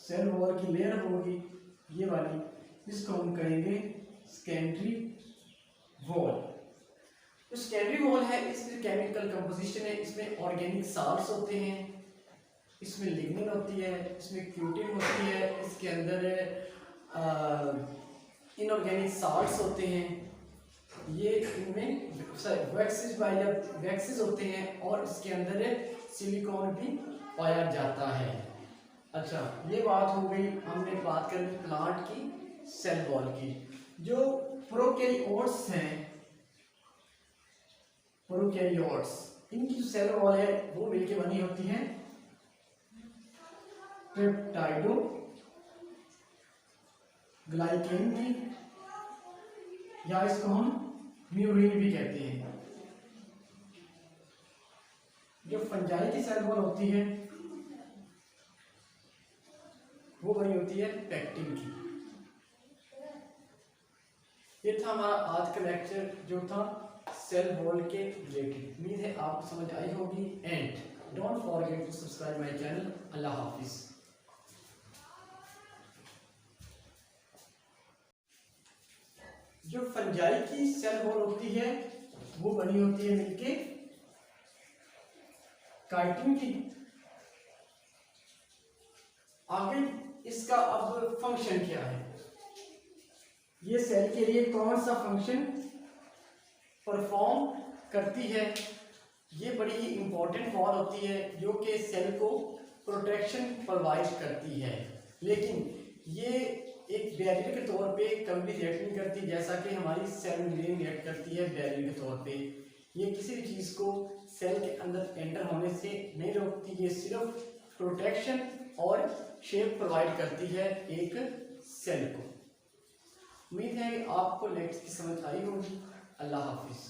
Cell wall की layer होगी ये वाली, इसको हम कहेंगे सेकेंडरी वॉल। जो सेकेंडरी वॉल है इसमें केमिकल कंपोजिशन है, इसमें ऑर्गेनिक साल्ट्स होते हैं, इसमें लिग्निन होती है, इसमें क्यूटिन होती है, इसके अंदर इनऑर्गेनिक साल्ट्स होते हैं, ये इनमें वैक्सेस होते हैं और इसके अंदर सिलिकॉन भी पाया जाता है। अच्छा, ये बात हो गई, हमने बात कर ली प्लांट की सेल वॉल की। जो प्रोकैरियोट्स हैं, प्रोकैरियोट्स, इनकी जो सेल वॉल है वो मिलकर बनी होती है पेप्टाइडो ग्लाइकेन की, या इसको हम म्यूरिन भी कहते हैं। जो फंजाई की सेल वॉल होती है वो बनी होती है पेक्टिन की। ये था हमारा आज का लेक्चर जो था सेल वॉल के रिलेटेड। उम्मीद है आपको समझ आई होगी। And don't forget to subscribe my channel. Allah हाफिज। जो फंजाई की सेल वॉल होती है वो बनी होती है मिलके काइटिन की। आगे इसका अब फंक्शन क्या है, ये सेल के लिए कौन सा फंक्शन परफॉर्म करती है, ये बड़ी ही इंपॉर्टेंट वॉल होती है जो कि सेल को प्रोटेक्शन प्रोवाइड करती है, लेकिन ये एक बैरियर के तौर पे कभी भी रिएक्ट नहीं करती, जैसा कि हमारी सेल मेम्ब्रेन रिएक्ट करती है बैरियर के तौर पे। ये किसी भी चीज़ को सेल के अंदर एंटर होने से नहीं रोकती, ये सिर्फ प्रोटेक्शन और शेप प्रोवाइड करती है एक सेल को। उम्मीद है कि आपको लेक्चर की समझ आई होगी। अल्लाह हाफिज़।